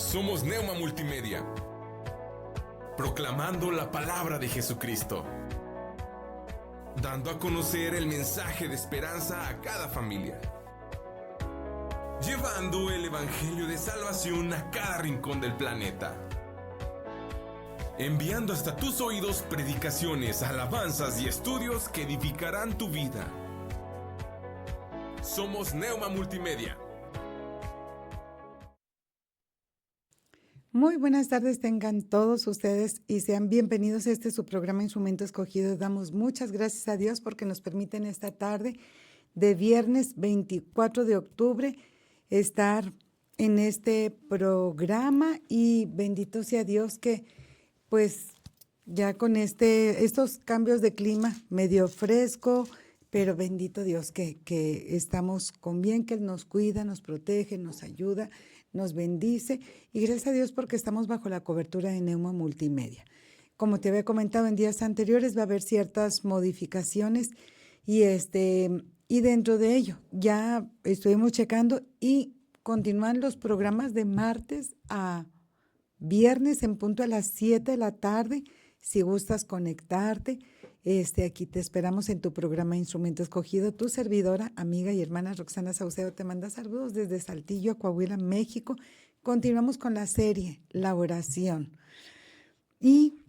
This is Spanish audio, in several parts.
Somos Neuma Multimedia, proclamando la palabra de Jesucristo, dando a conocer el mensaje de esperanza a cada familia, llevando el evangelio de salvación a cada rincón del planeta, enviando hasta tus oídos predicaciones, alabanzas y estudios que edificarán tu vida. Somos Neuma Multimedia. Muy buenas tardes tengan todos ustedes y sean bienvenidos a su programa Instrumento Escogido. Damos muchas gracias a Dios porque nos permiten esta tarde de viernes 24 de octubre estar en este programa y bendito sea Dios que pues ya con estos cambios de clima medio fresco, pero bendito Dios que estamos con bien, que Él nos cuida, nos protege, nos ayuda, nos bendice y gracias a Dios porque estamos bajo la cobertura de Neuma Multimedia. Como te había comentado en días anteriores, va a haber ciertas modificaciones y dentro de ello ya estuvimos checando y continúan los programas de martes a viernes en punto a las 7 de la tarde. Si gustas conectarte, aquí te esperamos en tu programa Instrumento Escogido. Tu servidora, amiga y hermana Roxana Saucedo te manda saludos desde Saltillo, Coahuila, México. Continuamos con la serie, la oración. Y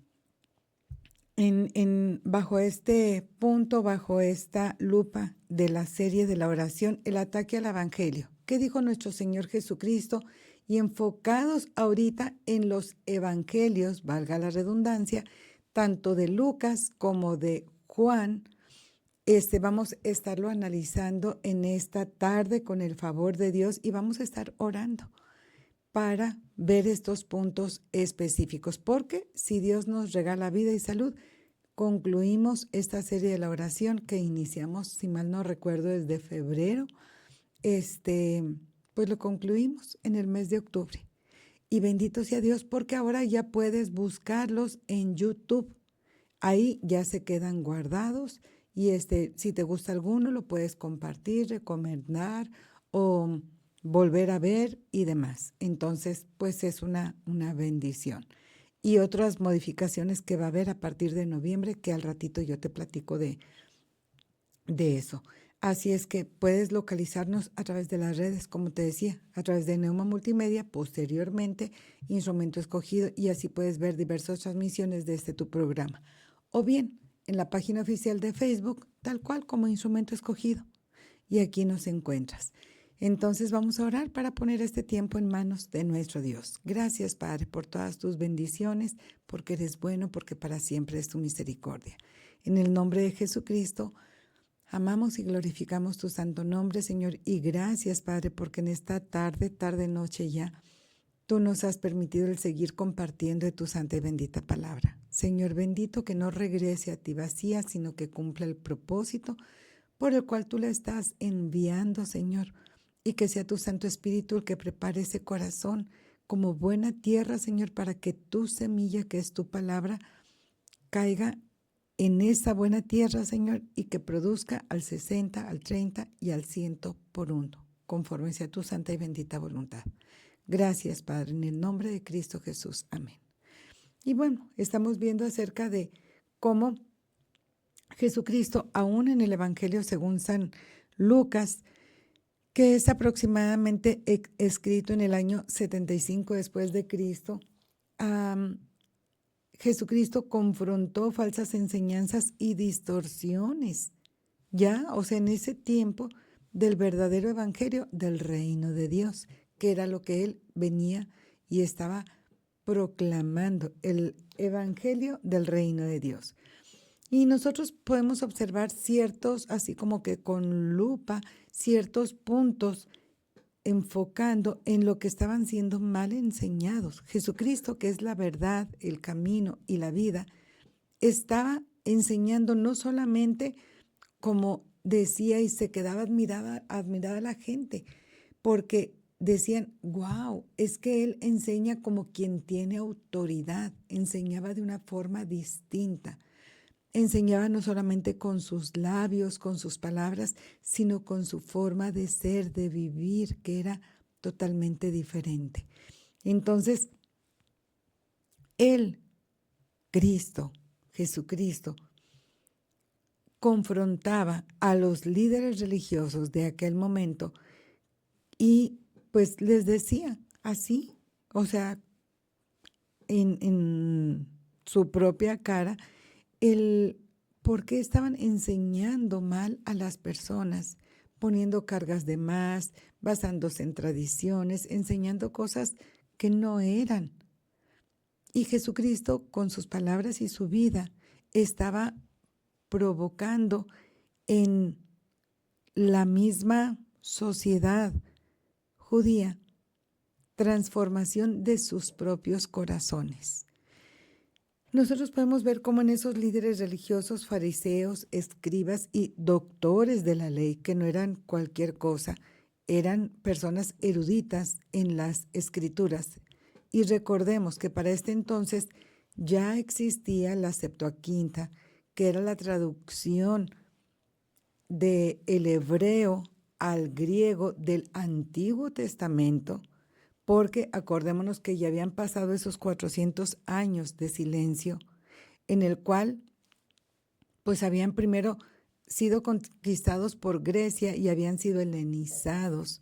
bajo este punto, bajo esta lupa de la serie de la oración, el ataque al evangelio. ¿Qué dijo nuestro Señor Jesucristo? Y enfocados ahorita en los evangelios, valga la redundancia, tanto de Lucas como de Juan, vamos a estarlo analizando en esta tarde con el favor de Dios y vamos a estar orando para ver estos puntos específicos, porque si Dios nos regala vida y salud, concluimos esta serie de la oración que iniciamos, si mal no recuerdo, desde febrero, pues lo concluimos en el mes de octubre. Y bendito sea Dios porque ahora ya puedes buscarlos en YouTube. Ahí ya se quedan guardados y si te gusta alguno lo puedes compartir, recomendar o volver a ver y demás. Entonces, pues es una bendición. Y otras modificaciones que va a haber a partir de noviembre que al ratito yo te platico de eso. Así es que puedes localizarnos a través de las redes, como te decía, a través de Neuma Multimedia, posteriormente Instrumento Escogido, y así puedes ver diversas transmisiones de tu programa. O bien, en la página oficial de Facebook, tal cual como Instrumento Escogido. Y aquí nos encuentras. Entonces vamos a orar para poner este tiempo en manos de nuestro Dios. Gracias, Padre, por todas tus bendiciones, porque eres bueno, porque para siempre es tu misericordia. En el nombre de Jesucristo, amamos y glorificamos tu santo nombre, Señor, y gracias, Padre, porque en esta tarde, noche ya, tú nos has permitido el seguir compartiendo de tu santa y bendita palabra. Señor bendito, que no regrese a ti vacía, sino que cumpla el propósito por el cual tú la estás enviando, Señor, y que sea tu Santo Espíritu el que prepare ese corazón como buena tierra, Señor, para que tu semilla, que es tu palabra, caiga en esa buena tierra, Señor, y que produzca al 60, al 30 y al 100 por uno, conforme sea tu santa y bendita voluntad. Gracias, Padre, en el nombre de Cristo Jesús. Amén. Y bueno, estamos viendo acerca de cómo Jesucristo, aún en el Evangelio según San Lucas, que es aproximadamente escrito en el año 75 después de Cristo, Jesucristo confrontó falsas enseñanzas y distorsiones, ya, o sea, en ese tiempo del verdadero evangelio del reino de Dios, que era lo que él venía y estaba proclamando, el evangelio del reino de Dios. Y nosotros podemos observar ciertos, así como que con lupa, ciertos puntos enfocando en lo que estaban siendo mal enseñados. Jesucristo, que es la verdad, el camino y la vida, estaba enseñando no solamente como decía y se quedaba admirada la gente, porque decían, wow, es que él enseña como quien tiene autoridad, enseñaba de una forma distinta. Enseñaba no solamente con sus labios, con sus palabras, sino con su forma de ser, de vivir, que era totalmente diferente. Entonces, Él, Cristo, Jesucristo, confrontaba a los líderes religiosos de aquel momento y pues les decía así, o sea, en su propia cara, el por qué estaban enseñando mal a las personas, poniendo cargas de más, basándose en tradiciones, enseñando cosas que no eran. Y Jesucristo, con sus palabras y su vida, estaba provocando en la misma sociedad judía transformación de sus propios corazones. Nosotros podemos ver cómo en esos líderes religiosos, fariseos, escribas y doctores de la ley, que no eran cualquier cosa, eran personas eruditas en las escrituras. Y recordemos que para este entonces ya existía la Septuaginta, que era la traducción del hebreo al griego del Antiguo Testamento, porque acordémonos que ya habían pasado esos 400 años de silencio, en el cual pues habían primero sido conquistados por Grecia y habían sido helenizados.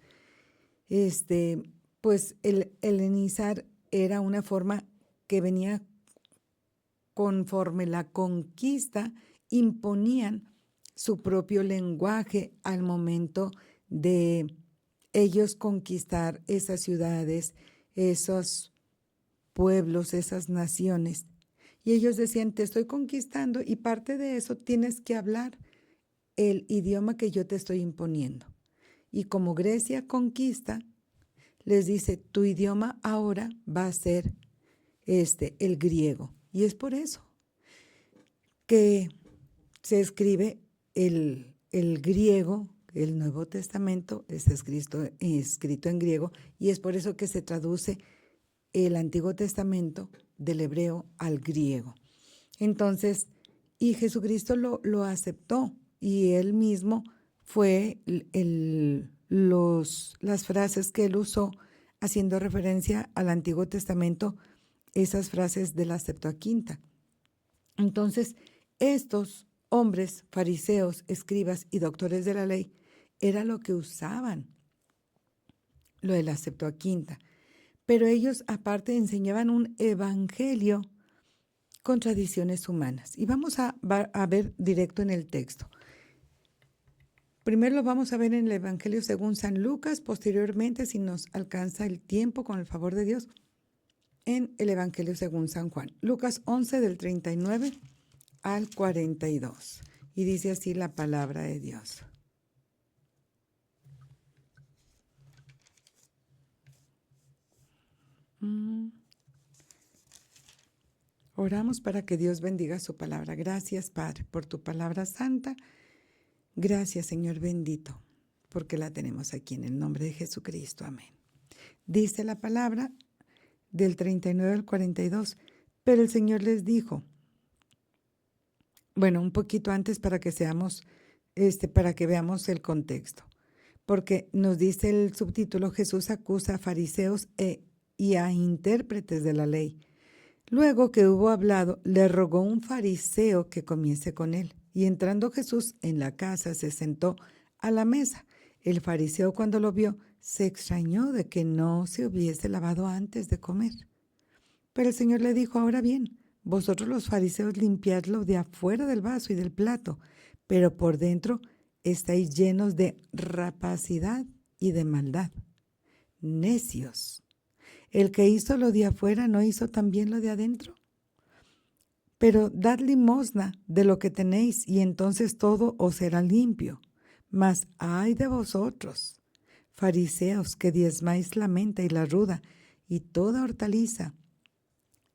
Pues el helenizar era una forma que venía conforme la conquista, imponían su propio lenguaje al momento de ellos conquistar esas ciudades, esos pueblos, esas naciones. Y ellos decían, te estoy conquistando y parte de eso tienes que hablar el idioma que yo te estoy imponiendo. Y como Grecia conquista, les dice, tu idioma ahora va a ser el griego. Y es por eso que se escribe el griego. El Nuevo Testamento está escrito en griego y es por eso que se traduce el Antiguo Testamento del hebreo al griego. Entonces, y Jesucristo lo aceptó y él mismo fue las frases que él usó haciendo referencia al Antiguo Testamento, esas frases de la Septuaginta. Entonces, estos hombres, fariseos, escribas y doctores de la ley, era lo que usaban, lo de la Septuaginta. Pero ellos aparte enseñaban un evangelio con tradiciones humanas. Y vamos a ver directo en el texto. Primero lo vamos a ver en el Evangelio según San Lucas, posteriormente, si nos alcanza el tiempo, con el favor de Dios, en el Evangelio según San Juan. Lucas 11 del 39 al 42. Y dice así la palabra de Dios. Oramos para que Dios bendiga su palabra. Gracias, Padre, por tu palabra santa. Gracias, Señor bendito, porque la tenemos aquí en el nombre de Jesucristo. Amén. Dice la palabra del 39 al 42. Pero el Señor les dijo, bueno, un poquito antes para que para que veamos el contexto. Porque nos dice el subtítulo, Jesús acusa a fariseos y a intérpretes de la ley. Luego que hubo hablado, le rogó un fariseo que comiese con él. Y entrando Jesús en la casa, se sentó a la mesa. El fariseo, cuando lo vio, se extrañó de que no se hubiese lavado antes de comer. Pero el Señor le dijo, ahora bien, vosotros los fariseos limpiad lo de afuera del vaso y del plato, pero por dentro estáis llenos de rapacidad y de maldad. Necios. ¿El que hizo lo de afuera no hizo también lo de adentro? Pero dad limosna de lo que tenéis y entonces todo os será limpio. Mas ay de vosotros, fariseos, que diezmáis la menta y la ruda y toda hortaliza,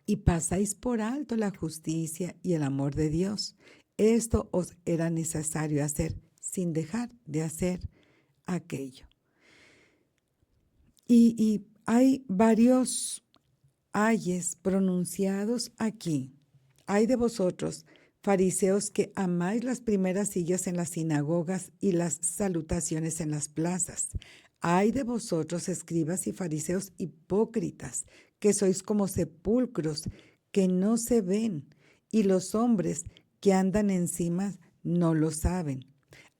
y pasáis por alto la justicia y el amor de Dios. Esto os era necesario hacer sin dejar de hacer aquello. Y hay varios ayes pronunciados aquí. Ay de vosotros, fariseos, que amáis las primeras sillas en las sinagogas y las salutaciones en las plazas. Ay de vosotros, escribas y fariseos hipócritas, que sois como sepulcros que no se ven, y los hombres que andan encima no lo saben.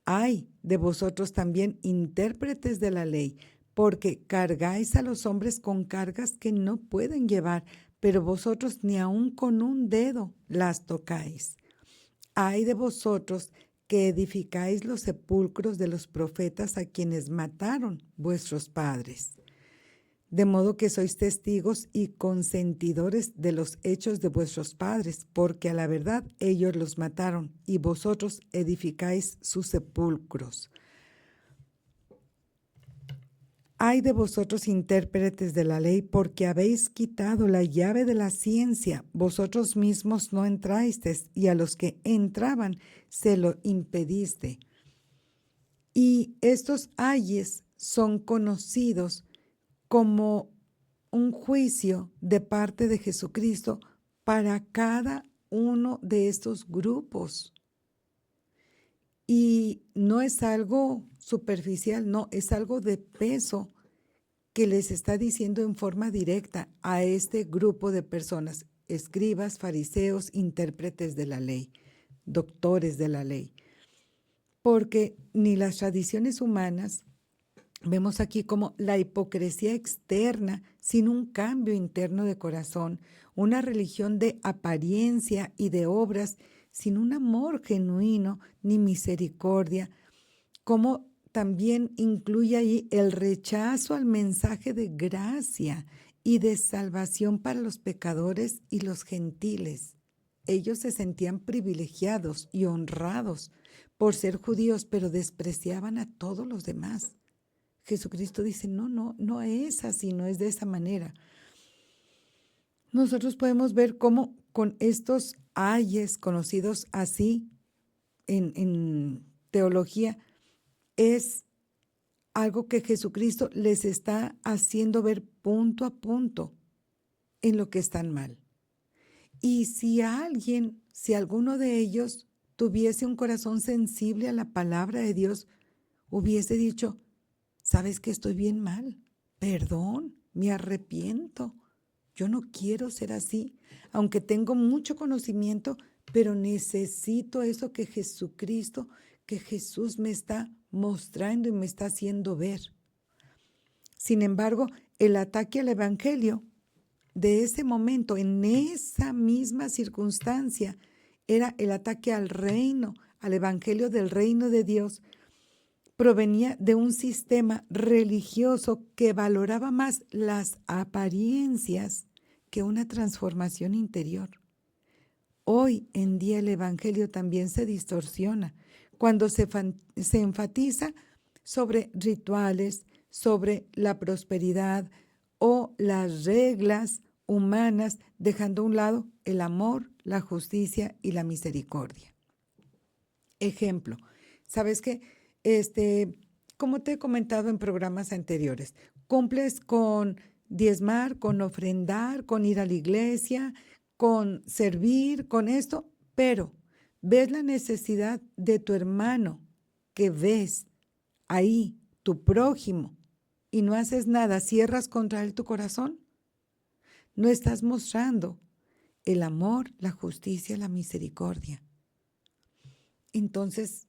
Ay de vosotros también, intérpretes de la ley, porque cargáis a los hombres con cargas que no pueden llevar, pero vosotros ni aun con un dedo las tocáis. Ay de vosotros que edificáis los sepulcros de los profetas a quienes mataron vuestros padres. De modo que sois testigos y consentidores de los hechos de vuestros padres, porque a la verdad ellos los mataron y vosotros edificáis sus sepulcros. Ay de vosotros, intérpretes de la ley, porque habéis quitado la llave de la ciencia, vosotros mismos no entrasteis, y a los que entraban se lo impediste. Y estos ayes son conocidos como un juicio de parte de Jesucristo para cada uno de estos grupos. Y no es algo superficial, no, es algo de peso que les está diciendo en forma directa a este grupo de personas, escribas, fariseos, intérpretes de la ley, doctores de la ley. Porque ni las tradiciones humanas, vemos aquí como la hipocresía externa sin un cambio interno de corazón, una religión de apariencia y de obras sin un amor genuino ni misericordia, como también incluye ahí el rechazo al mensaje de gracia y de salvación para los pecadores y los gentiles. Ellos se sentían privilegiados y honrados por ser judíos, pero despreciaban a todos los demás. Jesucristo dice, no es así, no es de esa manera. Nosotros podemos ver cómo con estos ayes conocidos así en teología, es algo que Jesucristo les está haciendo ver punto a punto en lo que están mal. Y si alguno de ellos tuviese un corazón sensible a la palabra de Dios, hubiese dicho, ¿sabes que estoy bien mal? Perdón, me arrepiento. Yo no quiero ser así, aunque tengo mucho conocimiento, pero necesito eso que Jesucristo, que Jesús me está mostrando y me está haciendo ver. Sin embargo, el ataque al evangelio de ese momento, en esa misma circunstancia, era el ataque al reino, al evangelio del reino de Dios. Provenía de un sistema religioso que valoraba más las apariencias que una transformación interior. Hoy en día el evangelio también se distorsiona cuando se enfatiza sobre rituales, sobre la prosperidad o las reglas humanas, dejando a un lado el amor, la justicia y la misericordia. Ejemplo, ¿sabes qué? Como te he comentado en programas anteriores, cumples con diezmar, con ofrendar, con ir a la iglesia, con servir, con esto, pero ves la necesidad de tu hermano que ves ahí, tu prójimo, y no haces nada, cierras contra él tu corazón. No estás mostrando el amor, la justicia, la misericordia. Entonces,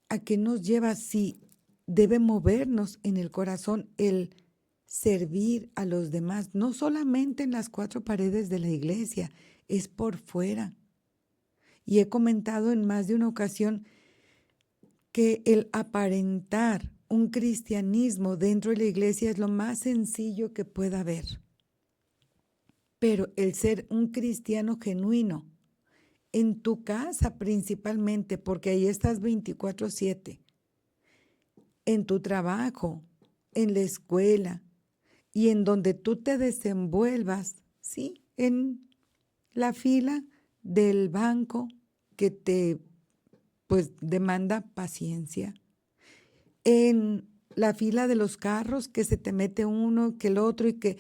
¿a qué nos lleva si debe movernos en el corazón el servir a los demás? No solamente en las cuatro paredes de la iglesia, es por fuera. Y he comentado en más de una ocasión que el aparentar un cristianismo dentro de la iglesia es lo más sencillo que pueda haber. Pero el ser un cristiano genuino, en tu casa principalmente, porque ahí estás 24/7, en tu trabajo, en la escuela y en donde tú te desenvuelvas, ¿sí? En la fila del banco que te demanda paciencia, en la fila de los carros que se te mete uno que el otro y que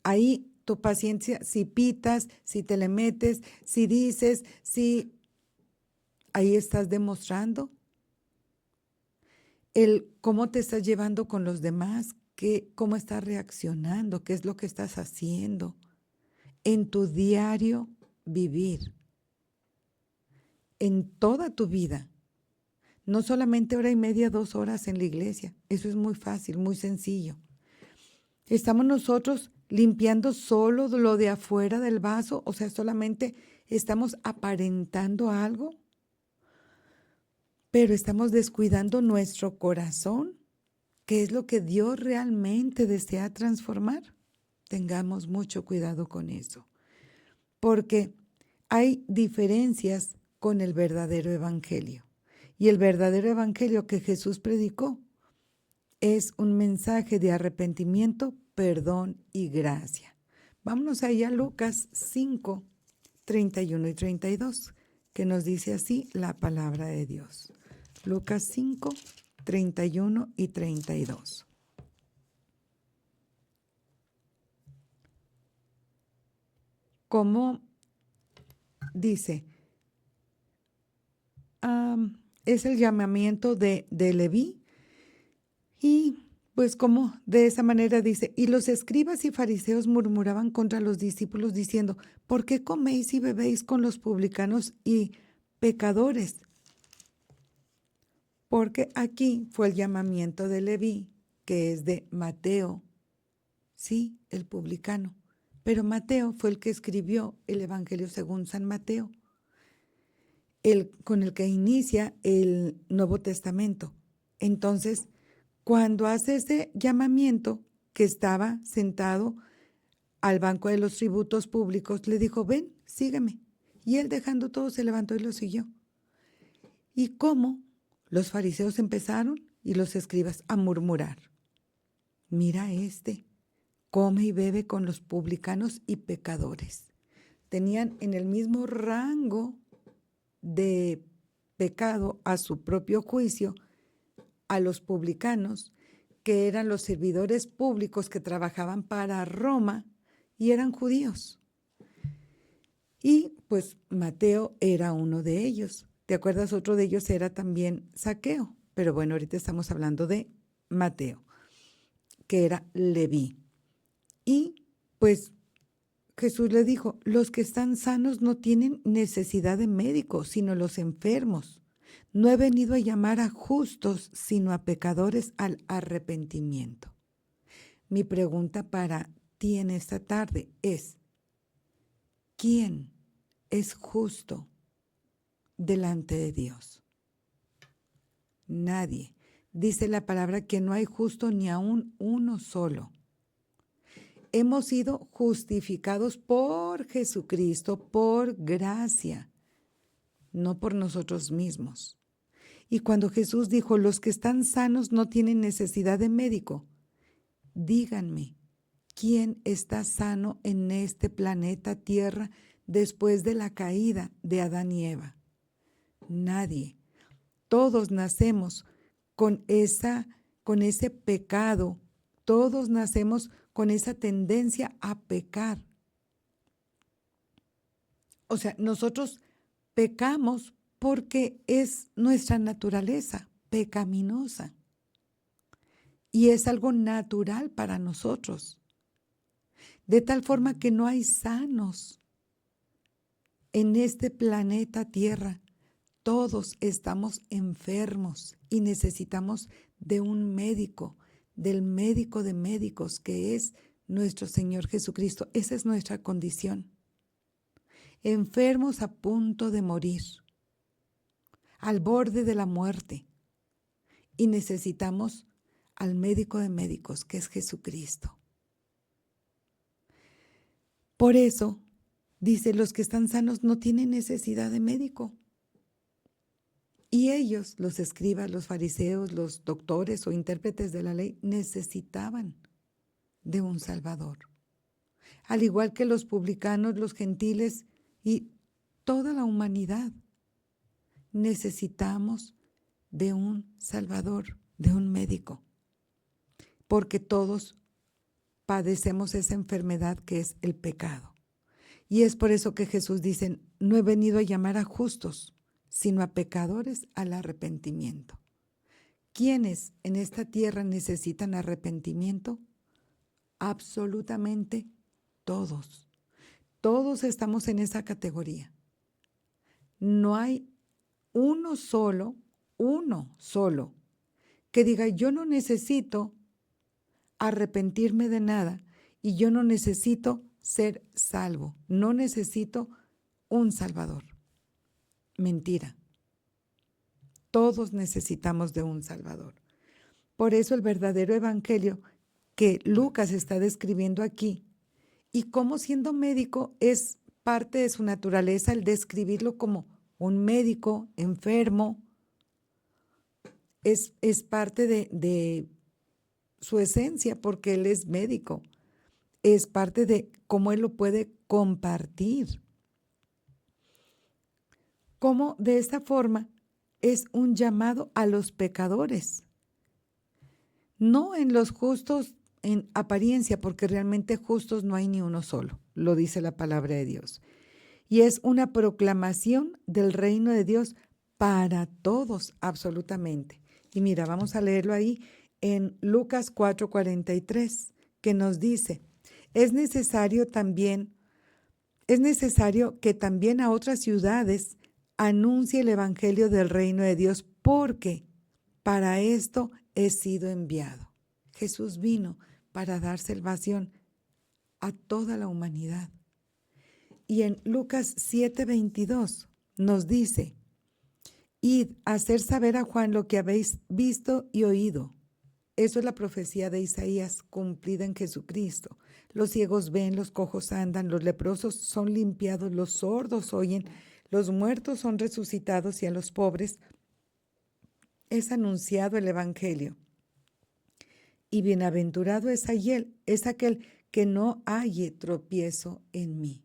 ahí tu paciencia, si pitas, si te le metes, si dices, si ahí estás demostrando el cómo te estás llevando con los demás, cómo estás reaccionando, qué es lo que estás haciendo en tu diario vivir, en toda tu vida. No solamente 1:30, 2 horas en la iglesia. Eso es muy fácil, muy sencillo. ¿Estamos nosotros limpiando solo lo de afuera del vaso? O sea, solamente estamos aparentando algo, pero estamos descuidando nuestro corazón, que es lo que Dios realmente desea transformar. Tengamos mucho cuidado con eso, porque hay diferencias con el verdadero evangelio. Y el verdadero evangelio que Jesús predicó es un mensaje de arrepentimiento, perdón y gracia. Vámonos allá a Lucas 5, 31 y 32, que nos dice así la palabra de Dios. Lucas 5, 31 y 32. Como dice, es el llamamiento de Leví, y pues como de esa manera dice, y los escribas y fariseos murmuraban contra los discípulos diciendo, ¿por qué coméis y bebéis con los publicanos y pecadores? Porque aquí fue el llamamiento de Leví, que es de Mateo, sí, el publicano. Pero Mateo fue el que escribió el Evangelio según San Mateo, con el que inicia el Nuevo Testamento. Entonces, cuando hace ese llamamiento, que estaba sentado al banco de los tributos públicos, le dijo, ven, sígueme. Y él, dejando todo, se levantó y lo siguió. ¿Y cómo? Los fariseos empezaron y los escribas a murmurar. Mira come y bebe con los publicanos y pecadores. Tenían en el mismo rango de pecado a su propio juicio a los publicanos, que eran los servidores públicos que trabajaban para Roma y eran judíos. Y pues Mateo era uno de ellos. ¿Te acuerdas? Otro de ellos era también Zaqueo. Pero bueno, ahorita estamos hablando de Mateo, que era Leví. Y pues Jesús le dijo, los que están sanos no tienen necesidad de médico, sino los enfermos. No he venido a llamar a justos, sino a pecadores al arrepentimiento. Mi pregunta para ti en esta tarde es, ¿quién es justo delante de Dios? Nadie. Dice la palabra que no hay justo ni aún uno solo. Hemos sido justificados por Jesucristo, por gracia, no por nosotros mismos. Y cuando Jesús dijo, los que están sanos no tienen necesidad de médico, díganme, ¿quién está sano en este planeta Tierra después de la caída de Adán y Eva? Nadie. Todos nacemos con ese pecado. Todos nacemos con esa tendencia a pecar. O sea, nosotros pecamos porque es nuestra naturaleza pecaminosa. Y es algo natural para nosotros. De tal forma que no hay sanos en este planeta Tierra. Todos estamos enfermos y necesitamos de un médico, del médico de médicos, que es nuestro Señor Jesucristo. Esa es nuestra condición. Enfermos a punto de morir, al borde de la muerte. Y necesitamos al médico de médicos, que es Jesucristo. Por eso, dice, los que están sanos no tienen necesidad de médico. Y ellos, los escribas, los fariseos, los doctores o intérpretes de la ley, necesitaban de un Salvador. Al igual que los publicanos, los gentiles y toda la humanidad, necesitamos de un Salvador, de un médico, porque todos padecemos esa enfermedad que es el pecado. Y es por eso que Jesús dice, no he venido a llamar a justos, sino a pecadores al arrepentimiento. ¿quiénes en esta tierra necesitan arrepentimiento? Absolutamente todos. Todos estamos en esa categoría. No hay uno solo, que diga, yo no necesito arrepentirme de nada y yo no necesito ser salvo, no necesito un Salvador. Mentira. Todos necesitamos de un Salvador. Por eso el verdadero evangelio que Lucas está describiendo aquí, y cómo siendo médico es parte de su naturaleza el describirlo como un médico enfermo, es parte de su esencia porque él es médico, es parte de cómo él lo puede compartir. Cómo de esta forma es un llamado a los pecadores, no en los justos en apariencia, porque realmente justos no hay ni uno solo, lo dice la palabra de Dios. Y es una proclamación del reino de Dios para todos, absolutamente. Y mira, vamos a leerlo ahí en Lucas 4:43, que nos dice, es necesario que también a otras ciudades anuncie el evangelio del reino de Dios, porque para esto he sido enviado. Jesús vino para dar salvación a toda la humanidad. Y en Lucas 7:22 nos dice, id a hacer saber a Juan lo que habéis visto y oído. Eso es la profecía de Isaías cumplida en Jesucristo. Los ciegos ven, los cojos andan, los leprosos son limpiados, los sordos oyen, los muertos son resucitados y a los pobres es anunciado el evangelio. Y bienaventurado es aquel que no halle tropiezo en mí.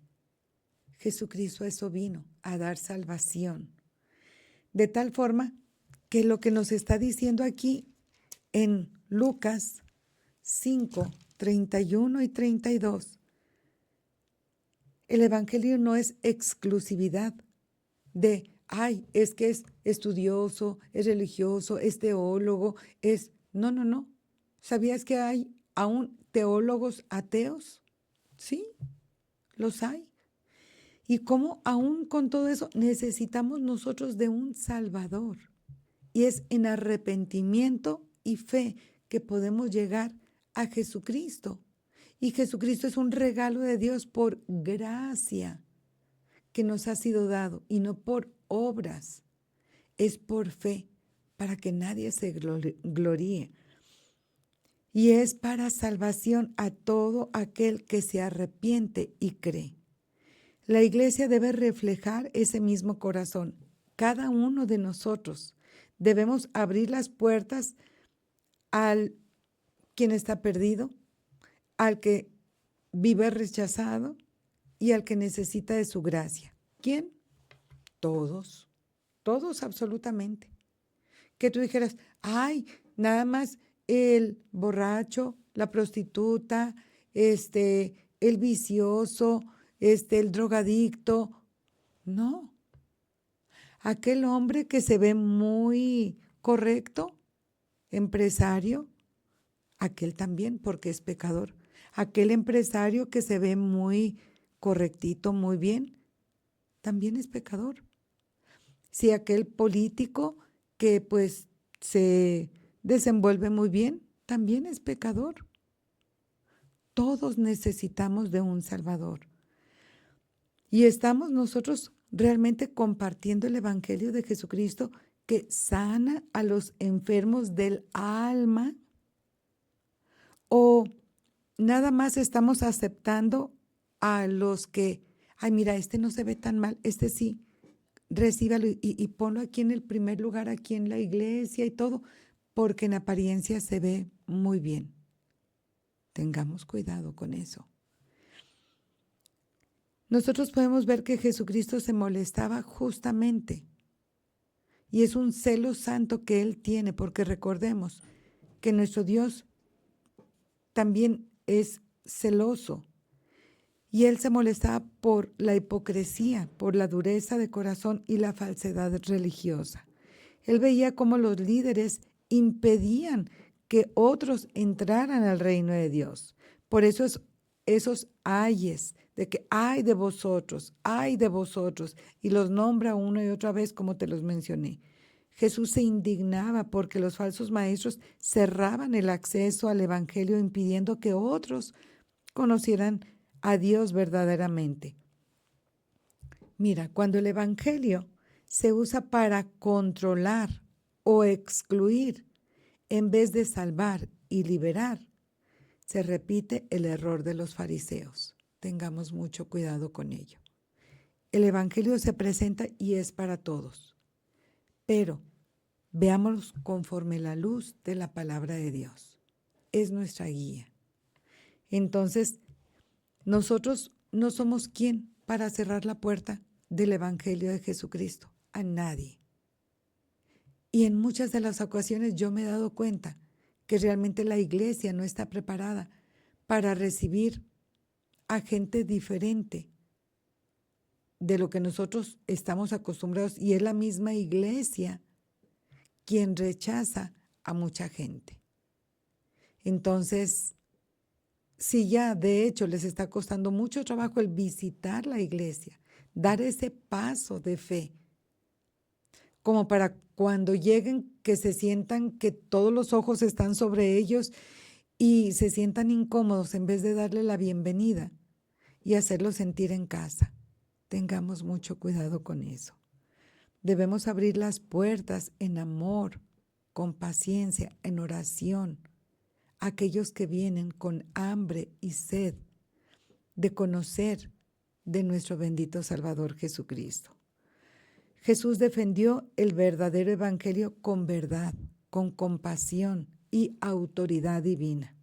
Jesucristo a eso vino, a dar salvación. De tal forma que lo que nos está diciendo aquí en Lucas 5:31 y 32, el evangelio no es exclusividad de, es que es estudioso, es religioso, es teólogo, No. ¿Sabías que hay aún teólogos ateos? Sí, los hay. Y cómo aún con todo eso necesitamos nosotros de un Salvador. Y es en arrepentimiento y fe que podemos llegar a Jesucristo. Y Jesucristo es un regalo de Dios por gracia que nos ha sido dado y no por obras. Es por fe, para que nadie se gloríe. Y es para salvación a todo aquel que se arrepiente y cree. La iglesia debe reflejar ese mismo corazón. Cada uno de nosotros debemos abrir las puertas al quien está perdido, al que vive rechazado y al que necesita de su gracia. ¿Quién? Todos, todos absolutamente. Que tú dijeras, nada más el borracho, la prostituta, el vicioso, el drogadicto. No. Aquel hombre que se ve muy correcto, empresario, aquel también, porque es pecador. Aquel empresario que se ve muy correctito, muy bien, también es pecador. Si aquel político que pues se desenvuelve muy bien, también es pecador. Todos necesitamos de un Salvador. Y estamos nosotros realmente compartiendo el evangelio de Jesucristo que sana a los enfermos del alma, o nada más estamos aceptando a los que, mira, no se ve tan mal, sí, recíbalo y ponlo aquí en el primer lugar, aquí en la iglesia y todo, porque en apariencia se ve muy bien. Tengamos cuidado con eso. Nosotros podemos ver que Jesucristo se molestaba justamente, y es un celo santo que Él tiene, porque recordemos que nuestro Dios también es celoso, y Él se molestaba por la hipocresía, por la dureza de corazón y la falsedad religiosa. Él veía cómo los líderes impedían que otros entraran al reino de Dios. Por eso esos ayes de que ay de vosotros, y los nombra una y otra vez como te los mencioné. Jesús se indignaba porque los falsos maestros cerraban el acceso al evangelio, impidiendo que otros conocieran a Dios verdaderamente. Mira, cuando el evangelio se usa para controlar o excluir en vez de salvar y liberar, se repite el error de los fariseos. Tengamos mucho cuidado con ello. El evangelio se presenta y es para todos, pero veámoslo conforme la luz de la palabra de Dios. Es nuestra guía. Entonces, nosotros no somos quien para cerrar la puerta del evangelio de Jesucristo a nadie. Y en muchas de las ocasiones yo me he dado cuenta que realmente la iglesia no está preparada para recibir a gente diferente de lo que nosotros estamos acostumbrados, y es la misma iglesia quien rechaza a mucha gente. Entonces, si ya de hecho les está costando mucho trabajo el visitar la iglesia, dar ese paso de fe, como para cuando lleguen que se sientan que todos los ojos están sobre ellos y se sientan incómodos en vez de darle la bienvenida y hacerlos sentir en casa. Tengamos mucho cuidado con eso. Debemos abrir las puertas en amor, con paciencia, en oración, a aquellos que vienen con hambre y sed de conocer de nuestro bendito Salvador Jesucristo. Jesús defendió el verdadero evangelio con verdad, con compasión y autoridad divina,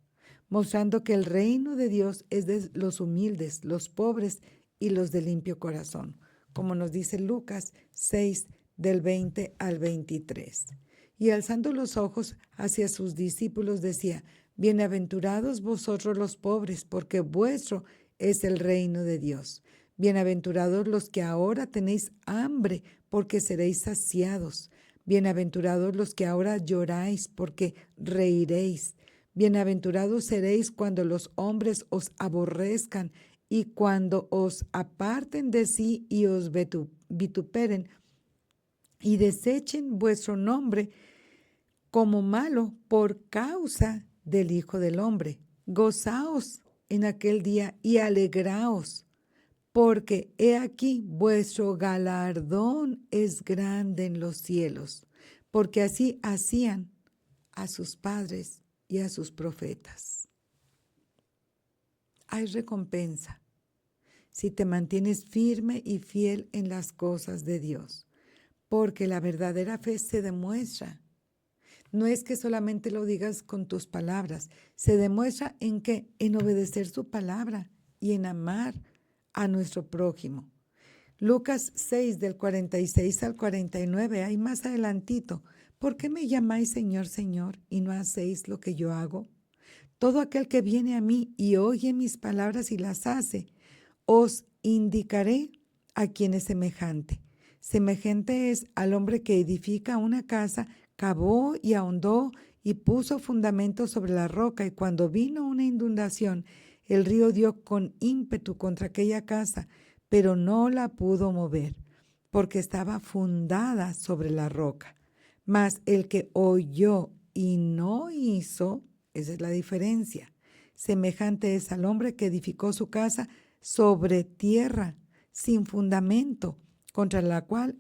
mostrando que el reino de Dios es de los humildes, los pobres y los de limpio corazón, como nos dice Lucas 6, del 20 al 23. Y alzando los ojos hacia sus discípulos decía: bienaventurados vosotros los pobres, porque vuestro es el reino de Dios. Bienaventurados los que ahora tenéis hambre, porque seréis saciados. Bienaventurados los que ahora lloráis, porque reiréis. Bienaventurados seréis cuando los hombres os aborrezcan y cuando os aparten de sí y os vituperen y desechen vuestro nombre como malo por causa del Hijo del Hombre. Gozaos en aquel día y alegraos, porque he aquí vuestro galardón es grande en los cielos, porque así hacían a sus padres y a sus profetas. Hay recompensa si te mantienes firme y fiel en las cosas de Dios, porque la verdadera fe se demuestra. No es que solamente lo digas con tus palabras, se demuestra en qué, en obedecer su palabra y en amar a nuestro prójimo. Lucas 6, del 46 al 49, hay más adelantito. ¿Por qué me llamáis Señor, Señor, y no hacéis lo que yo hago? Todo aquel que viene a mí y oye mis palabras y las hace, os indicaré a quién es semejante. Semejante es al hombre que edifica una casa, cavó y ahondó y puso fundamento sobre la roca, y cuando vino una inundación, el río dio con ímpetu contra aquella casa, pero no la pudo mover, porque estaba fundada sobre la roca. Mas el que oyó y no hizo, esa es la diferencia. Semejante es al hombre que edificó su casa sobre tierra, sin fundamento, contra la cual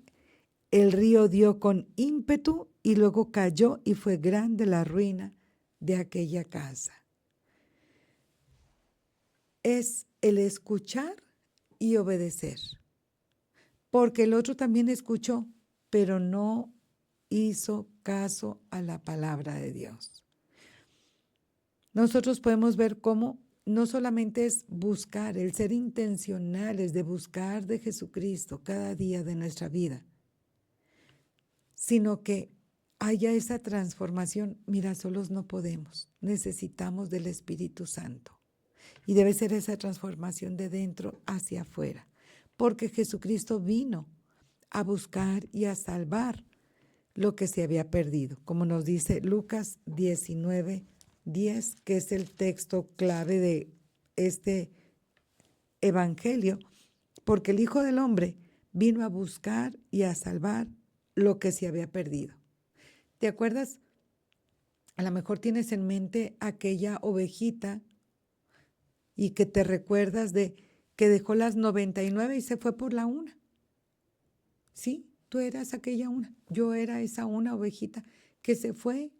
el río dio con ímpetu y luego cayó, y fue grande la ruina de aquella casa. Es el escuchar y obedecer, porque el otro también escuchó, pero no hizo caso a la palabra de Dios. Nosotros podemos ver cómo no solamente es buscar, el ser intencionales de buscar de Jesucristo cada día de nuestra vida, sino que haya esa transformación. Mira, solos no podemos, necesitamos del Espíritu Santo. Y debe ser esa transformación de dentro hacia afuera, porque Jesucristo vino a buscar y a salvar lo que se había perdido, como nos dice Lucas 19:10, que es el texto clave de este evangelio, porque el Hijo del Hombre vino a buscar y a salvar lo que se había perdido. ¿Te acuerdas? A lo mejor tienes en mente aquella ovejita y que te recuerdas de que dejó las 99 y se fue por la una. Sí, tú eras aquella una. Yo era esa una ovejita que se fue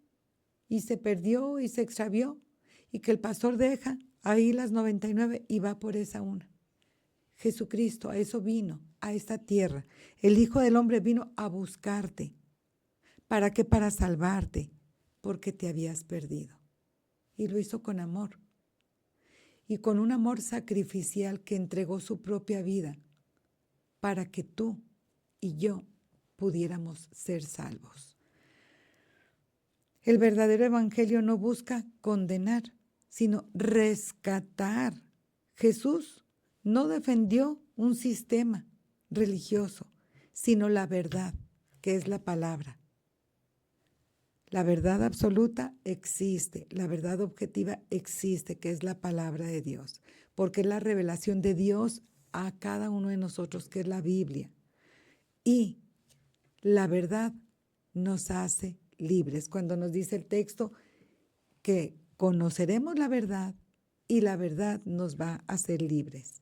y se perdió y se extravió y que el pastor deja ahí las 99 y va por esa una. Jesucristo a eso vino, a esta tierra. El Hijo del Hombre vino a buscarte. ¿Para qué? Para salvarte, porque te habías perdido. Y lo hizo con amor. Y con un amor sacrificial que entregó su propia vida para que tú y yo pudiéramos ser salvos. El verdadero evangelio no busca condenar, sino rescatar. Jesús no defendió un sistema religioso, sino la verdad, que es la palabra. La verdad absoluta existe, la verdad objetiva existe, que es la palabra de Dios, porque es la revelación de Dios a cada uno de nosotros, que es la Biblia. Y la verdad nos hace libres. Cuando nos dice el texto que conoceremos la verdad y la verdad nos va a hacer libres.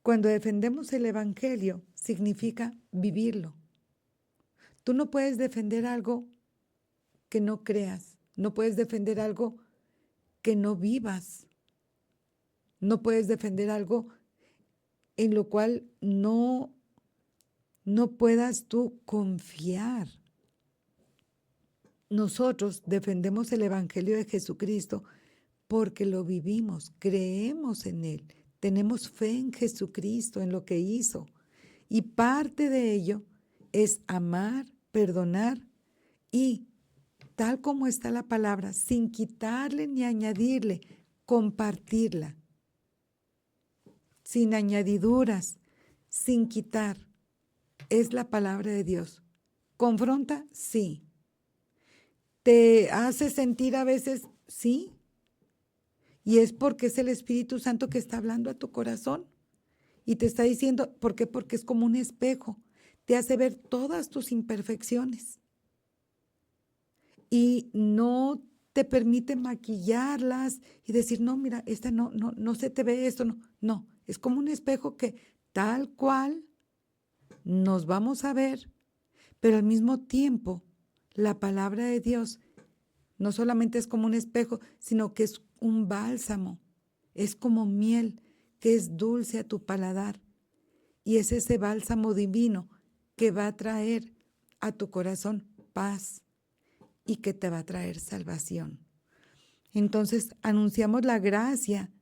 Cuando defendemos el evangelio, significa vivirlo. Tú no puedes defender algo que no creas, no puedes defender algo que no vivas, no puedes defender algo en lo cual no puedas tú confiar. Nosotros defendemos el evangelio de Jesucristo porque lo vivimos, creemos en Él, tenemos fe en Jesucristo, en lo que hizo. Y parte de ello es amar, perdonar y, tal como está la palabra, sin quitarle ni añadirle, compartirla. Sin añadiduras, sin quitar. Es la palabra de Dios. ¿Confronta? Sí. ¿Te hace sentir a veces? Sí. Y es porque es el Espíritu Santo que está hablando a tu corazón y te está diciendo, ¿por qué? Porque es como un espejo. Te hace ver todas tus imperfecciones y no te permite maquillarlas y decir, no, mira, esta no se te ve esto, no. No, es como un espejo que tal cual nos vamos a ver, pero al mismo tiempo la palabra de Dios no solamente es como un espejo, sino que es un bálsamo, es como miel que es dulce a tu paladar y es ese bálsamo divino que va a traer a tu corazón paz y que te va a traer salvación. Entonces anunciamos la gracia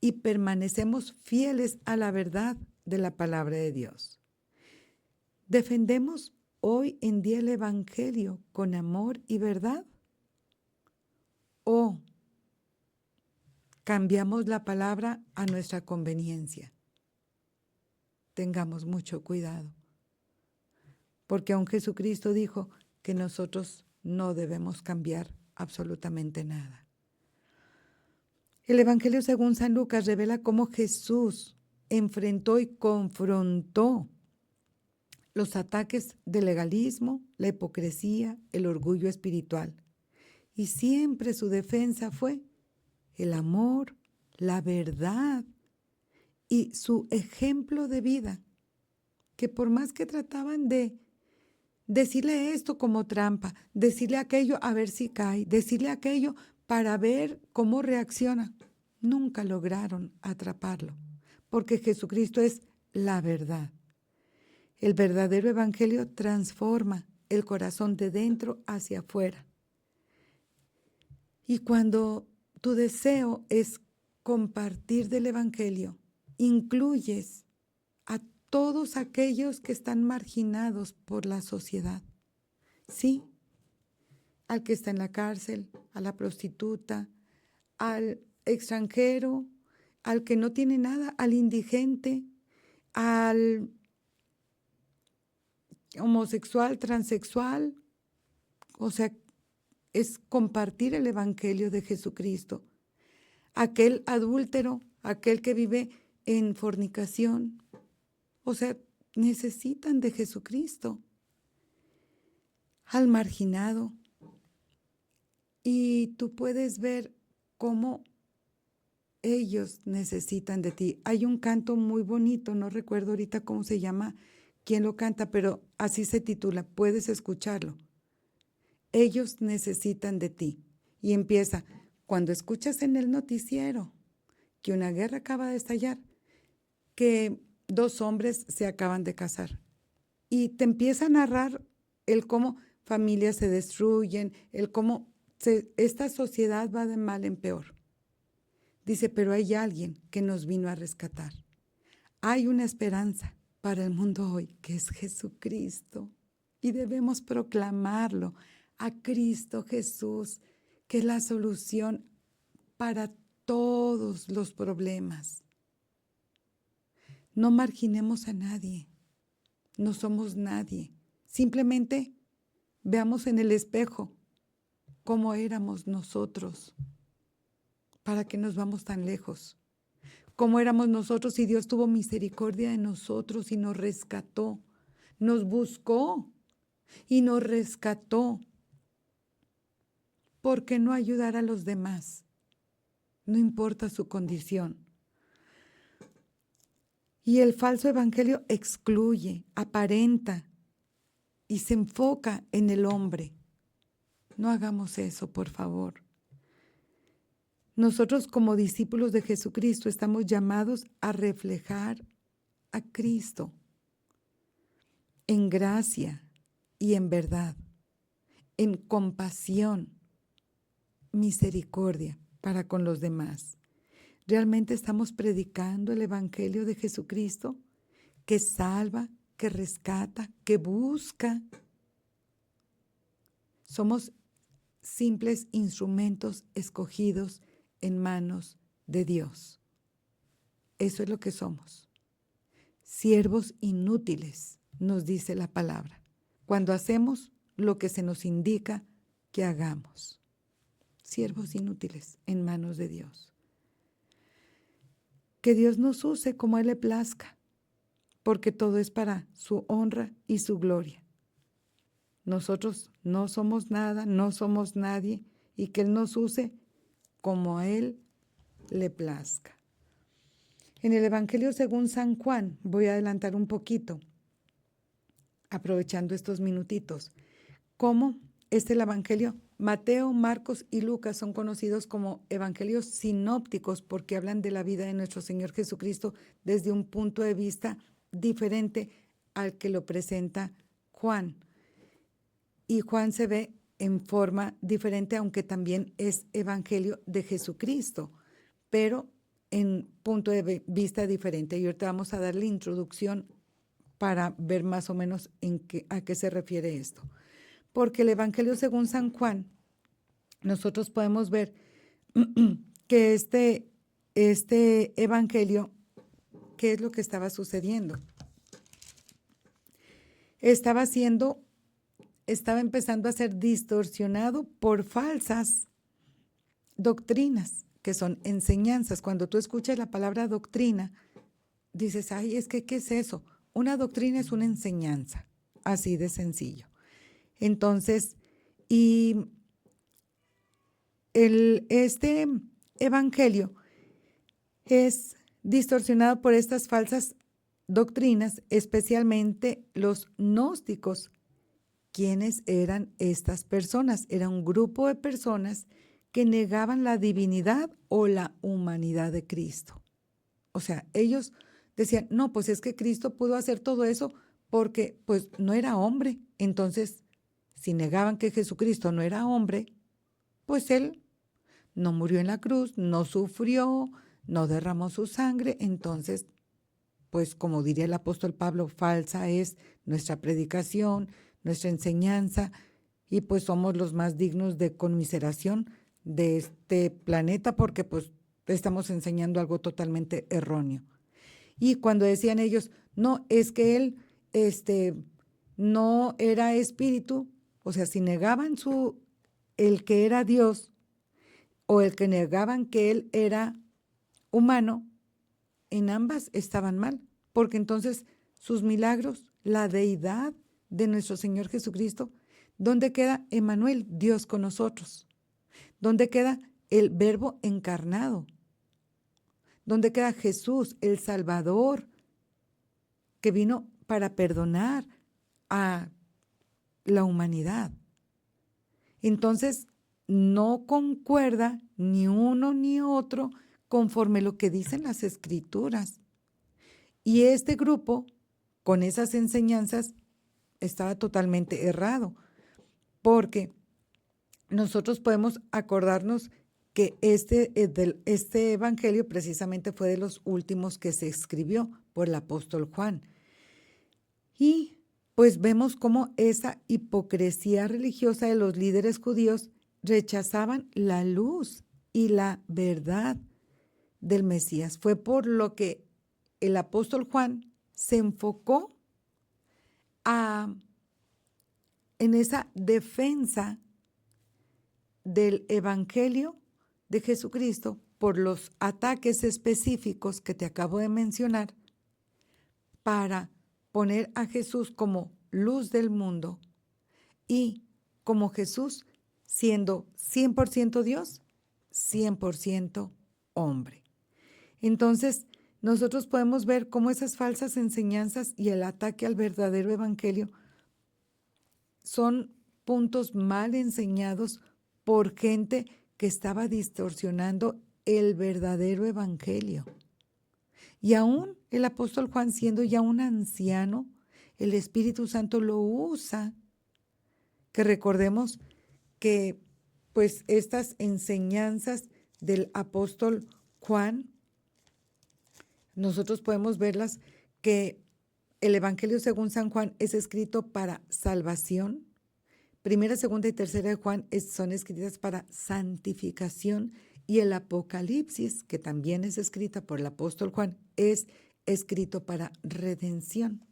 y permanecemos fieles a la verdad de la palabra de Dios. ¿Defendemos hoy en día el evangelio con amor y verdad? ¿O cambiamos la palabra a nuestra conveniencia? Tengamos mucho cuidado, porque aun Jesucristo dijo que nosotros no debemos cambiar absolutamente nada. El Evangelio según San Lucas revela cómo Jesús enfrentó y confrontó los ataques del legalismo, la hipocresía, el orgullo espiritual. Y siempre su defensa fue el amor, la verdad y su ejemplo de vida, que por más que trataban de decirle esto como trampa, decirle aquello a ver si cae, decirle aquello para ver cómo reacciona, nunca lograron atraparlo, porque Jesucristo es la verdad. El verdadero evangelio transforma el corazón de dentro hacia afuera. Y cuando tu deseo es compartir del evangelio, incluyes a todos aquellos que están marginados por la sociedad. Sí, al que está en la cárcel, a la prostituta, al extranjero, al que no tiene nada, al indigente, al homosexual, transexual, O sea, es compartir el evangelio de Jesucristo. Aquel adúltero, aquel que vive en fornicación, o sea, necesitan de Jesucristo. Al marginado. Y tú puedes ver cómo ellos necesitan de ti. Hay un canto muy bonito, no recuerdo ahorita cómo se llama, quién lo canta, pero así se titula, puedes escucharlo. Ellos necesitan de ti. Y empieza, cuando escuchas en el noticiero que una guerra acaba de estallar, que 2 hombres se acaban de casar, y te empieza a narrar el cómo familias se destruyen, el cómo esta sociedad va de mal en peor. Dice, pero hay alguien que nos vino a rescatar. Hay una esperanza para el mundo hoy, que es Jesucristo. Y debemos proclamarlo a Cristo Jesús, que es la solución para todos los problemas. No marginemos a nadie. No somos nadie. Simplemente veamos en el espejo cómo éramos nosotros. ¿Para qué nos vamos tan lejos? ¿Cómo éramos nosotros y Dios tuvo misericordia de nosotros y nos rescató? Nos buscó y nos rescató. ¿Por qué no ayudar a los demás? No importa su condición. Y el falso evangelio excluye, aparenta y se enfoca en el hombre. No hagamos eso, por favor. Nosotros como discípulos de Jesucristo estamos llamados a reflejar a Cristo en gracia y en verdad, en compasión, misericordia para con los demás. ¿Realmente estamos predicando el evangelio de Jesucristo que salva, que rescata, que busca? Somos simples instrumentos escogidos en manos de Dios. Eso es lo que somos. Siervos inútiles, nos dice la palabra, cuando hacemos lo que se nos indica que hagamos. Siervos inútiles en manos de Dios. Que Dios nos use como a Él le plazca, porque todo es para su honra y su gloria. Nosotros no somos nada, no somos nadie, y que Él nos use como a Él le plazca. En el Evangelio según San Juan, voy a adelantar un poquito, aprovechando estos minutitos. ¿Cómo es el Evangelio? Mateo, Marcos y Lucas son conocidos como evangelios sinópticos porque hablan de la vida de nuestro Señor Jesucristo desde un punto de vista diferente al que lo presenta Juan. Y Juan se ve en forma diferente, aunque también es evangelio de Jesucristo, pero en punto de vista diferente. Y ahorita vamos a dar la introducción para ver más o menos a qué se refiere esto. Porque el Evangelio según San Juan, nosotros podemos ver que este Evangelio, ¿qué es lo que estaba sucediendo? Estaba empezando a ser distorsionado por falsas doctrinas, que son enseñanzas. Cuando tú escuchas la palabra doctrina, dices, ay, es que, ¿qué es eso? Una doctrina es una enseñanza, así de sencillo. Entonces, y este evangelio es distorsionado por estas falsas doctrinas, especialmente los gnósticos. ¿Quiénes eran estas personas? Era un grupo de personas que negaban la divinidad o la humanidad de Cristo. O sea, ellos decían, no, pues es que Cristo pudo hacer todo eso porque pues no era hombre. Entonces, si negaban que Jesucristo no era hombre, pues Él no murió en la cruz, no sufrió, no derramó su sangre. Entonces, pues como diría el apóstol Pablo, falsa es nuestra predicación, nuestra enseñanza, y pues somos los más dignos de conmiseración de este planeta porque pues estamos enseñando algo totalmente erróneo. Y cuando decían ellos, no, es que Él no era espíritu, O sea, si negaban el que era Dios o el que negaban que él era humano, en ambas estaban mal, porque entonces sus milagros, la deidad de nuestro Señor Jesucristo, ¿dónde queda Emmanuel, Dios con nosotros? ¿Dónde queda el Verbo encarnado? ¿Dónde queda Jesús, el Salvador, que vino para perdonar a la humanidad? Entonces, no concuerda ni uno ni otro conforme lo que dicen las Escrituras. Y este grupo, con esas enseñanzas, estaba totalmente errado, porque nosotros podemos acordarnos que este evangelio precisamente fue de los últimos que se escribió por el apóstol Juan. Y pues vemos cómo esa hipocresía religiosa de los líderes judíos rechazaban la luz y la verdad del Mesías. Fue por lo que el apóstol Juan se enfocó en esa defensa del evangelio de Jesucristo por los ataques específicos que te acabo de mencionar, para poner a Jesús como luz del mundo y como Jesús siendo 100% Dios, 100% hombre. Entonces, nosotros podemos ver cómo esas falsas enseñanzas y el ataque al verdadero evangelio son puntos mal enseñados por gente que estaba distorsionando el verdadero evangelio. Y aún el apóstol Juan, siendo ya un anciano, el Espíritu Santo lo usa. Que recordemos que pues estas enseñanzas del apóstol Juan, nosotros podemos verlas que el Evangelio según San Juan es escrito para salvación. Primera, segunda y tercera de Juan son escritas para santificación, y el Apocalipsis, que también es escrita por el apóstol Juan, es escrito para redención.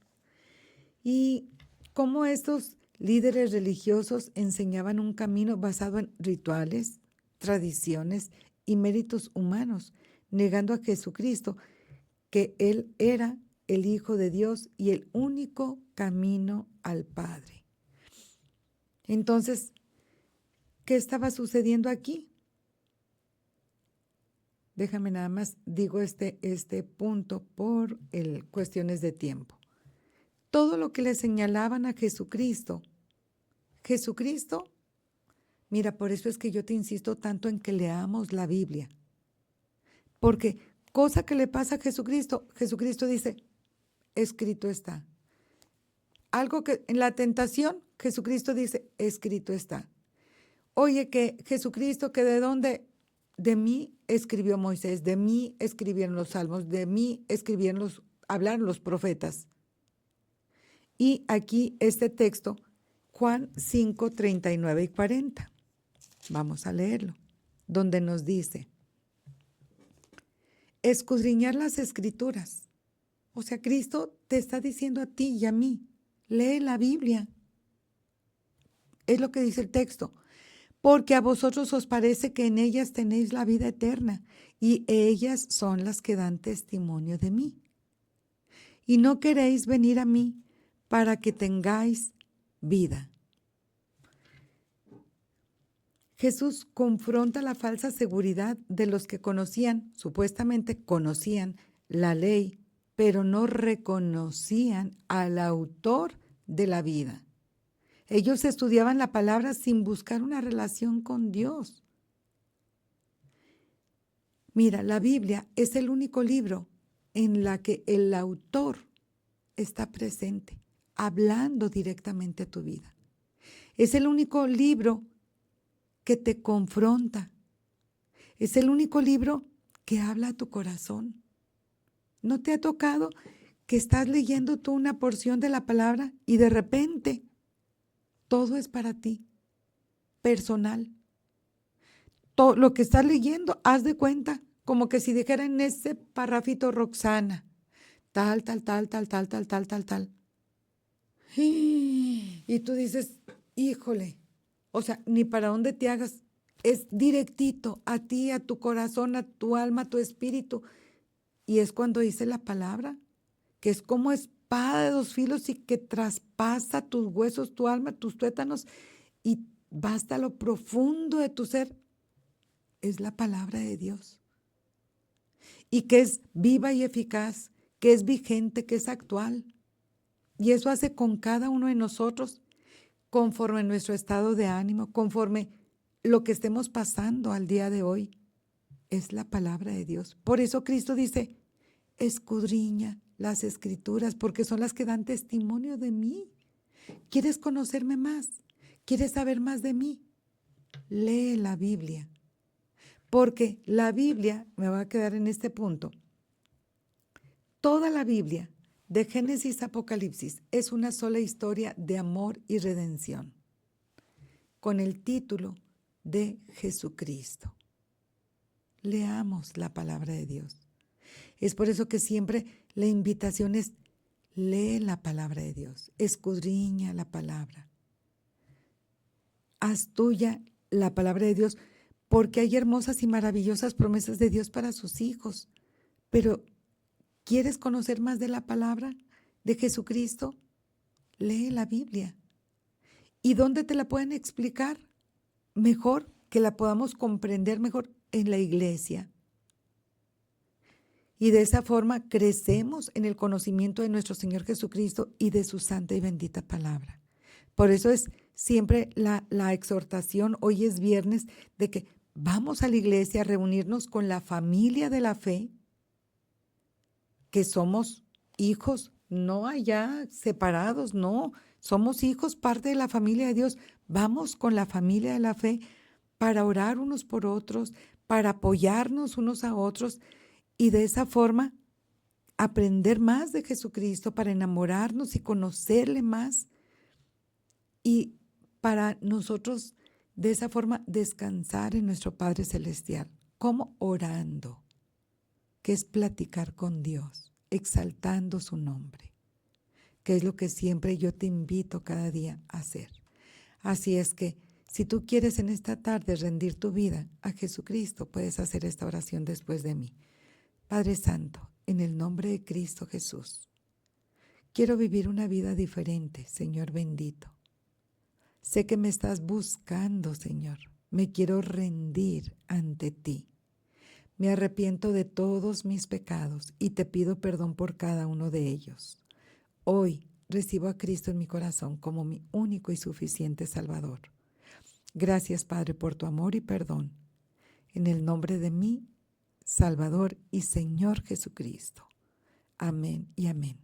Y cómo estos líderes religiosos enseñaban un camino basado en rituales, tradiciones y méritos humanos, negando a Jesucristo, que Él era el Hijo de Dios y el único camino al Padre. Entonces, ¿qué estaba sucediendo aquí? Déjame nada más, digo este punto por cuestiones de tiempo. Todo lo que le señalaban a Jesucristo, mira, por eso es que yo te insisto tanto en que leamos la Biblia. Porque cosa que le pasa a Jesucristo, Jesucristo dice, escrito está. Algo que en la tentación, Jesucristo dice, escrito está. Oye, que Jesucristo, que de dónde, de mí escribió Moisés, de mí escribieron los salmos, de mí hablaron los profetas. Y aquí este texto, Juan 5, 39 y 40. Vamos a leerlo, donde nos dice, escudriñar las Escrituras. O sea, Cristo te está diciendo a ti y a mí, lee la Biblia. Es lo que dice el texto. Porque a vosotros os parece que en ellas tenéis la vida eterna, y ellas son las que dan testimonio de mí. Y no queréis venir a mí para que tengáis vida. Jesús confronta la falsa seguridad de los que supuestamente conocían la ley, pero no reconocían al autor de la vida. Ellos estudiaban la palabra sin buscar una relación con Dios. Mira, la Biblia es el único libro en la que el autor está presente, hablando directamente a tu vida. Es el único libro que te confronta. Es el único libro que habla a tu corazón. ¿No te ha tocado que estás leyendo tú una porción de la palabra y de repente todo es para ti, personal? Todo lo que estás leyendo, haz de cuenta, como que si dijera en ese parrafito Roxana, tal. Y tú dices, híjole, o sea, ni para dónde te hagas, es directito a ti, a tu corazón, a tu alma, a tu espíritu. Y es cuando dice la palabra, que es como espada de dos filos y que traspasa tus huesos, tu alma, tus tuétanos y va hasta lo profundo de tu ser. Es la palabra de Dios. Y que es viva y eficaz, que es vigente, que es actual. Y eso hace con cada uno de nosotros, conforme nuestro estado de ánimo, conforme lo que estemos pasando al día de hoy. Es la palabra de Dios. Por eso Cristo dice, escudriña las escrituras, porque son las que dan testimonio de mí. ¿Quieres conocerme más? ¿Quieres saber más de mí? Lee la Biblia. Porque la Biblia, me va a quedar en este punto, toda la Biblia, de Génesis a Apocalipsis, es una sola historia de amor y redención, con el título de Jesucristo. Leamos la palabra de Dios. Es por eso que siempre la invitación es, lee la palabra de Dios, escudriña la palabra. Haz tuya la palabra de Dios, porque hay hermosas y maravillosas promesas de Dios para sus hijos. Pero, ¿quieres conocer más de la palabra de Jesucristo? Lee la Biblia. ¿Y dónde te la pueden explicar? Mejor, que la podamos comprender mejor, en la iglesia. Y de esa forma crecemos en el conocimiento de nuestro Señor Jesucristo y de su santa y bendita palabra. Por eso es siempre la exhortación, hoy es viernes, de que vamos a la iglesia a reunirnos con la familia de la fe, que somos hijos, no allá separados, no, somos hijos, parte de la familia de Dios. Vamos con la familia de la fe para orar unos por otros, para apoyarnos unos a otros y de esa forma aprender más de Jesucristo, para enamorarnos y conocerle más y para nosotros de esa forma descansar en nuestro Padre Celestial. ¿Cómo? Orando, que es platicar con Dios, exaltando su nombre, que es lo que siempre yo te invito cada día a hacer. Así es que si tú quieres en esta tarde rendir tu vida a Jesucristo, puedes hacer esta oración después de mí. Padre Santo, en el nombre de Cristo Jesús, quiero vivir una vida diferente, Señor bendito. Sé que me estás buscando, Señor. Me quiero rendir ante ti. Me arrepiento de todos mis pecados y te pido perdón por cada uno de ellos. Hoy recibo a Cristo en mi corazón como mi único y suficiente Salvador. Gracias, Padre, por tu amor y perdón. En el nombre de mi Salvador y Señor Jesucristo. Amén y amén.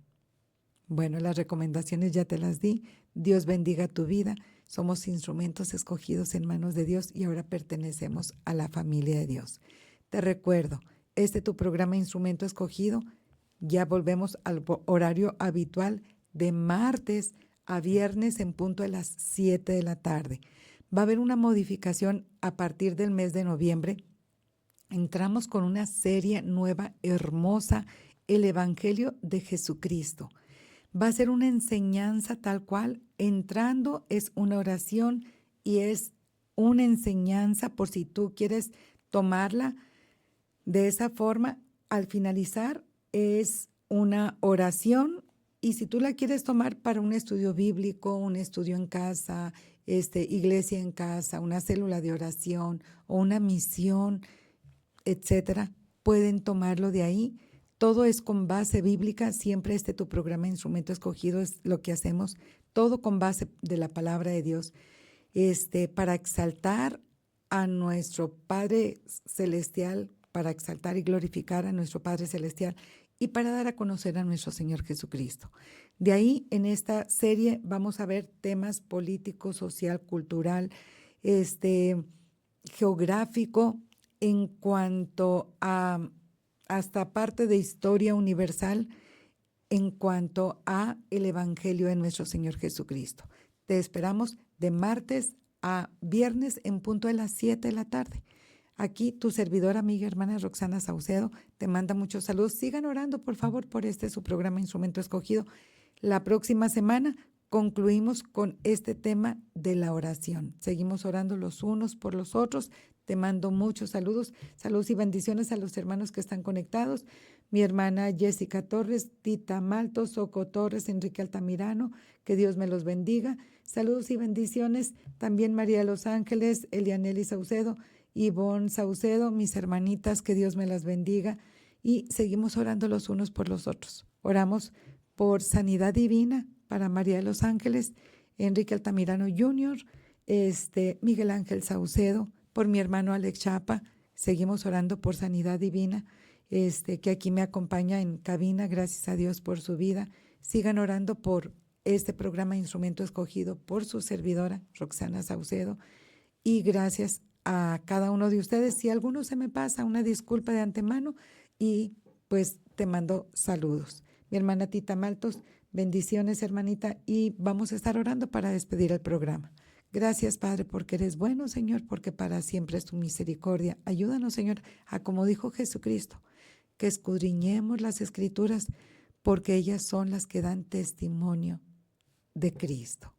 Bueno, las recomendaciones ya te las di. Dios bendiga tu vida. Somos instrumentos escogidos en manos de Dios y ahora pertenecemos a la familia de Dios. Te recuerdo, tu programa Instrumento Escogido, ya volvemos al horario habitual de martes a viernes en punto de las 7 de la tarde. Va a haber una modificación a partir del mes de noviembre. Entramos con una serie nueva, hermosa, el Evangelio de Jesucristo. Va a ser una enseñanza tal cual. Entrando es una oración y es una enseñanza por si tú quieres tomarla de esa forma. Al finalizar es una oración y si tú la quieres tomar para un estudio bíblico, un estudio en casa, iglesia en casa, una célula de oración o una misión, etcétera, pueden tomarlo de ahí. Todo es con base bíblica, siempre tu programa Instrumento Escogido es lo que hacemos, todo con base de la palabra de Dios, para exaltar a nuestro Padre Celestial, para exaltar y glorificar a nuestro Padre Celestial y para dar a conocer a nuestro Señor Jesucristo. De ahí, en esta serie vamos a ver temas político, social, cultural, geográfico, en cuanto a hasta parte de historia universal en cuanto a el Evangelio de nuestro Señor Jesucristo. Te esperamos de martes a viernes en punto de las 7 de la tarde. Aquí tu servidora, amiga, hermana Roxana Saucedo, te manda muchos saludos. Sigan orando, por favor, por su programa Instrumento Escogido. La próxima semana concluimos con este tema de la oración. Seguimos orando los unos por los otros. Te mando muchos saludos, saludos y bendiciones a los hermanos que están conectados. Mi hermana Jessica Torres, Tita Malto, Soco Torres, Enrique Altamirano, que Dios me los bendiga. Saludos y bendiciones también María Los Ángeles, Elianeli Saucedo, Ivonne Saucedo, mis hermanitas, que Dios me las bendiga. Y seguimos orando los unos por los otros. Oramos por sanidad divina para María de Los Ángeles, Enrique Altamirano Jr., Miguel Ángel Saucedo, por mi hermano Alex Chapa. Seguimos orando por sanidad divina, que aquí me acompaña en cabina, gracias a Dios por su vida. Sigan orando por este programa Instrumento Escogido, por su servidora, Roxana Saucedo, y gracias a cada uno de ustedes. Si alguno se me pasa, una disculpa de antemano, y pues te mando saludos. Mi hermana Tita Maltos, bendiciones, hermanita, y vamos a estar orando para despedir el programa. Gracias, Padre, porque eres bueno, Señor, porque para siempre es tu misericordia. Ayúdanos, Señor, a como dijo Jesucristo, que escudriñemos las Escrituras, porque ellas son las que dan testimonio de Cristo.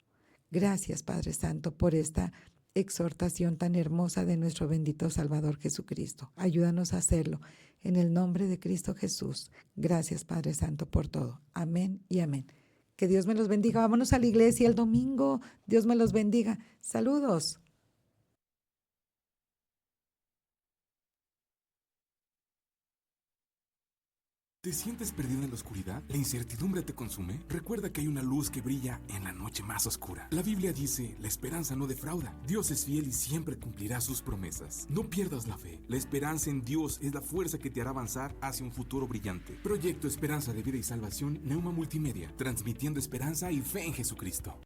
Gracias, Padre Santo, por esta exhortación tan hermosa de nuestro bendito Salvador Jesucristo. Ayúdanos a hacerlo en el nombre de Cristo Jesús. Gracias, Padre Santo, por todo. Amén y amén. Que Dios me los bendiga. Vámonos a la iglesia el domingo. Dios me los bendiga. Saludos. ¿Te sientes perdido en la oscuridad? ¿La incertidumbre te consume? Recuerda que hay una luz que brilla en la noche más oscura. La Biblia dice, la esperanza no defrauda. Dios es fiel y siempre cumplirá sus promesas. No pierdas la fe. La esperanza en Dios es la fuerza que te hará avanzar hacia un futuro brillante. Proyecto Esperanza de Vida y Salvación, Neuma Multimedia, transmitiendo esperanza y fe en Jesucristo.